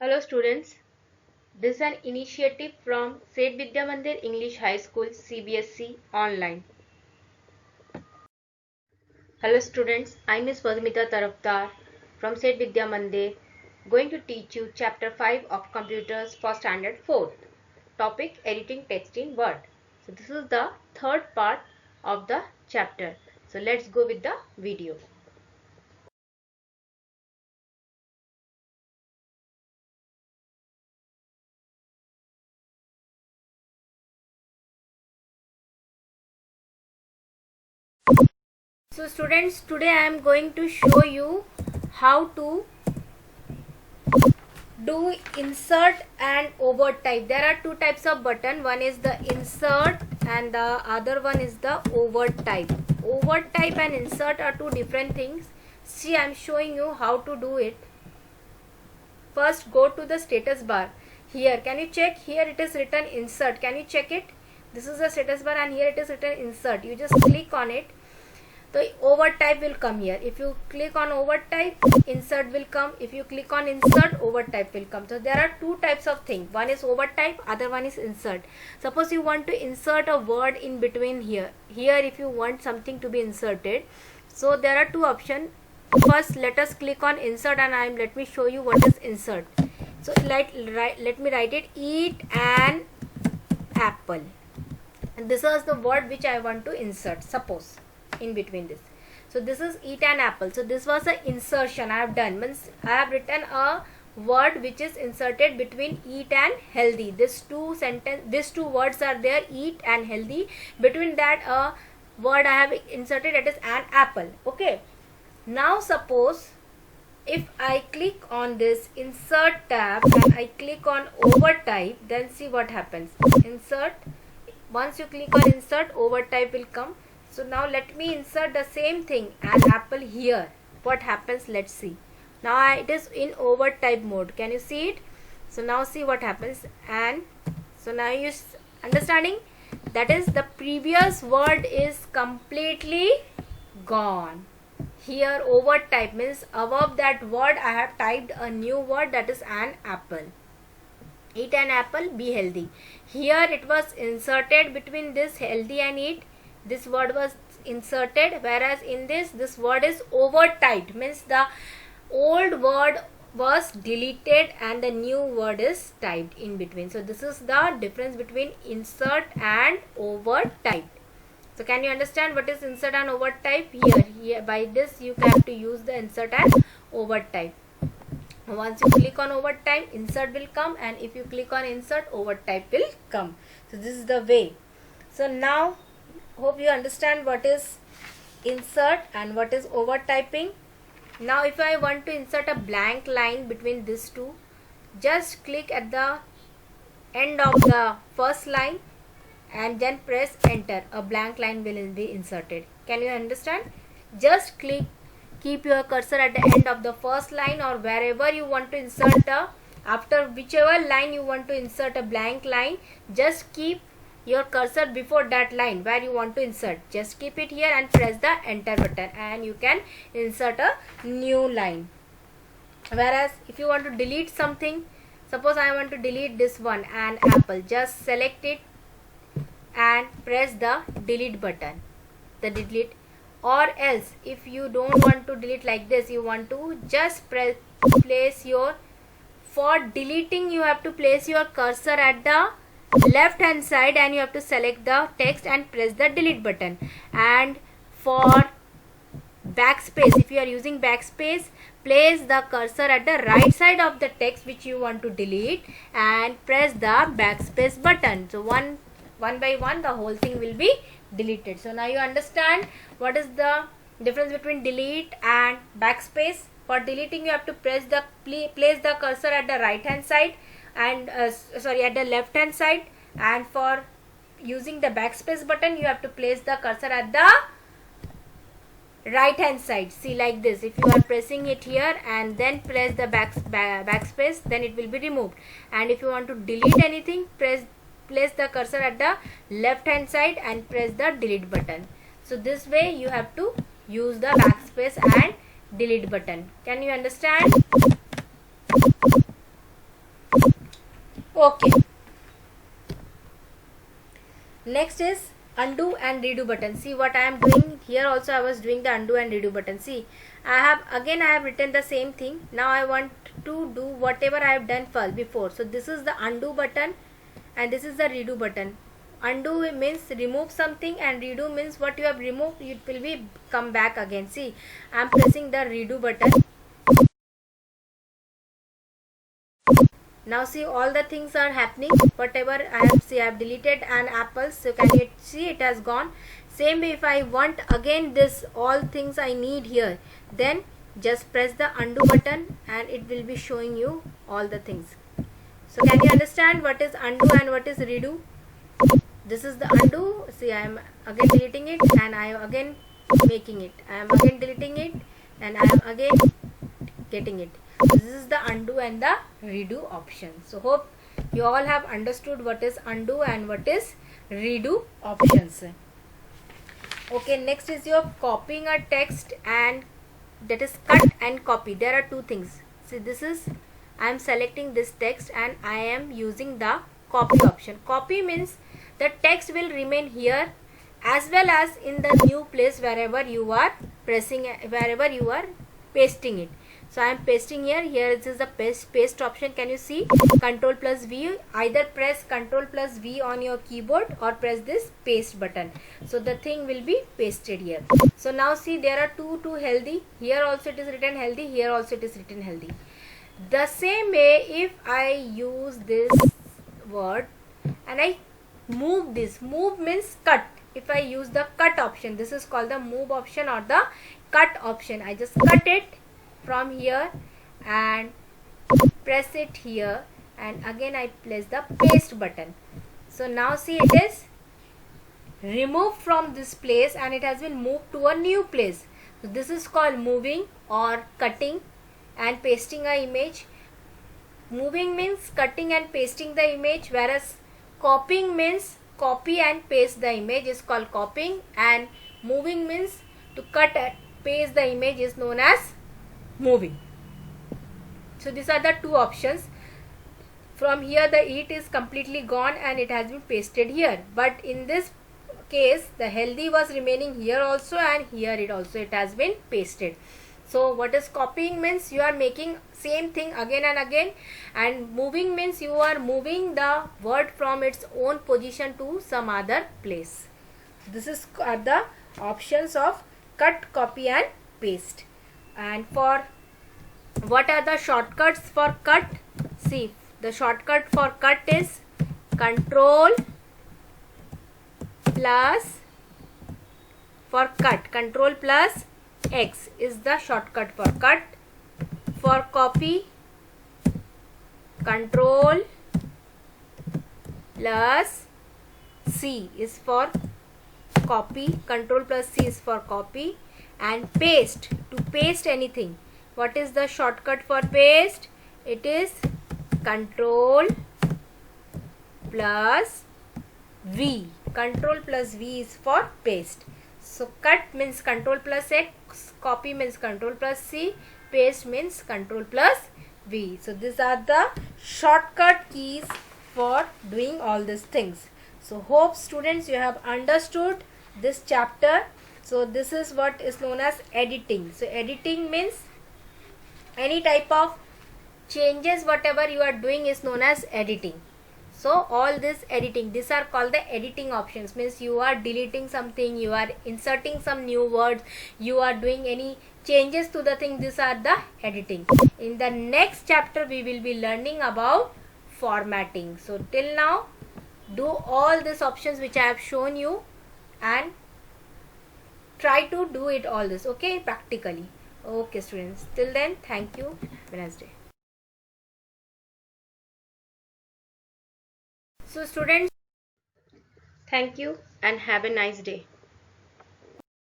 Hello students, this is an initiative from Seth Vidya Mandir English High School CBSE online. Hello students, I am Ms. Padmita Taraftar from Seth Vidya Mandir going to teach you chapter 5 of computers for standard 4th. Topic editing text in Word. So this is the third part of the chapter. So let's go with the video. So students, today I am going to show you how to do insert and overt type. There are two types of button. One is the insert and the other one is the overt type. Overt type and insert are two different things. See, I am showing you how to do it. First, go to the status bar. Here, can you check? Here it is written insert. Can you check it? This is the status bar and here it is written insert. You just click on it. The overt type will come here. If you click on overt type, insert will come. If you click on insert, overt type will come. So there are two types of thing. One is overt type, other one is insert. Suppose you want to insert a word in between here. Here if you want something to be inserted. So there are two options. First let us click on insert and let me show you what is insert. So let me write it, eat an apple. And this is the word which I want to insert. Suppose in between this. So this is eat an apple. So this was an insertion I have done. Means I have written a word which is inserted between eat and healthy. These two words are there, eat and healthy. Between that a word I have inserted, that is an apple. Okay. Now suppose if I click on this insert tab and I click on overt type, then see what happens. Insert. Once you click on insert, overt type will come. So now let me insert the same thing, an apple here. What happens? Let's see. Now it is in overt type mode. Can you see it? So now see what happens. And so now you understanding, that is the previous word is completely gone. Here overt type means above that word I have typed a new word, that is an apple. Eat an apple, be healthy. Here it was inserted between this healthy and eat. This word was inserted, whereas in this word is overt typed, means the old word was deleted and the new word is typed in between. So this is the difference between insert and overt type. So can you understand what is insert and overt type? Here by this you have to use the insert and overt type. Once you click on overt type, insert will come, and if you click on insert, overt type will come. So this is the way. So now hope you understand what is insert and what is overt typing. Now if I want to insert a blank line between these two, just click at the end of the first line and then press enter. A blank line will be inserted. Can you understand? Just click, keep your cursor at the end of the first line or wherever you want to insert after whichever line you want to insert a blank line, just keep your cursor before that line where you want to insert. Just keep it here and press the enter button and you can insert a new line. Whereas if you want to delete something, suppose I want to delete this one, an apple, just select it and press the delete button, the delete. Or else if you don't want to delete like this, you want to just place your, for deleting you have to place your cursor at the left hand side and you have to select the text and press the delete button. And for backspace, if you are using backspace, place the cursor at the right side of the text which you want to delete and press the backspace button. So one by one the whole thing will be deleted. So now you understand what is the difference between delete and backspace. For deleting you have to place the cursor at the right hand side and at the left hand side, and for using the backspace button you have to place the cursor at the right hand side. See, like this, if you are pressing it here and then press the backspace, then it will be removed. And if you want to delete anything, place the cursor at the left hand side and press the delete button. So this way you have to use the backspace and delete button. Can you understand? Okay, next is undo and redo button. See what I am doing here. Also I was doing the undo and redo button. See, I have written the same thing. Now I want to do whatever I have done first before. So this is the undo button and this is the redo button. Undo means remove something and redo means what you have removed, it will be come back again. See, I am pressing the redo button. Now see, all the things are happening. Whatever I have deleted an apple. So can you see it has gone? Same way, if I want again this all things I need here, then just press the undo button and it will be showing you all the things. So can you understand what is undo and what is redo? This is the undo. See, I am again deleting it and I am again making it. I am again deleting it and I am again getting it. This is the undo and the redo option. So hope you all have understood what is undo and what is redo options. Okay, next is your copying a text, and that is cut and copy. There are two things. See, this is, I am selecting this text and I am using the copy option. Copy means the text will remain here as well as in the new place wherever you are pressing, wherever you are pasting it. So I am pasting here. Here this is the paste option. Can you see? Control plus V. Either press Control plus V on your keyboard or press this paste button. So the thing will be pasted here. So now see, there are two healthy. Here also it is written healthy. Here also it is written healthy. The same way, if I use this word and I move this, move means cut. If I use the cut option, this is called the move option or the cut option. I just cut it from here and press it here and again I place the paste button. So now see, it is removed from this place and it has been moved to a new place. So this is called moving or cutting and pasting a image. Moving means cutting and pasting the image, whereas copying means copy and paste the image is called copying, and moving means to cut and paste the image is known as moving. So these are the two options. From here the it is completely gone and it has been pasted here, but in this case the healthy was remaining here also and here it also it has been pasted. So what is copying means you are making same thing again and again, and moving means you are moving the word from its own position to some other place. This is the options of cut, copy and paste. And for what are the shortcuts for cut? See, the shortcut for cut is Control plus, for cut, Control plus X is the shortcut for cut. For copy, Control plus C is for copy, Control plus C is for copy. And paste, to paste anything, what is the shortcut for paste? It is Control plus V. Control plus V is for paste. So cut means Control plus X, copy means Control plus C, paste means Control plus V. So these are the shortcut keys for doing all these things. So hope students you have understood this chapter. So this is what is known as editing. So editing means any type of changes whatever you are doing is known as editing. So all this editing, these are called the editing options. Means you are deleting something, you are inserting some new words, you are doing any changes to the thing. These are the editing. In the next chapter we will be learning about formatting. So till now do all these options which I have shown you and try to do it all this, okay, practically. Okay students, till then thank you. Have a nice day. So students, thank you and have a nice day.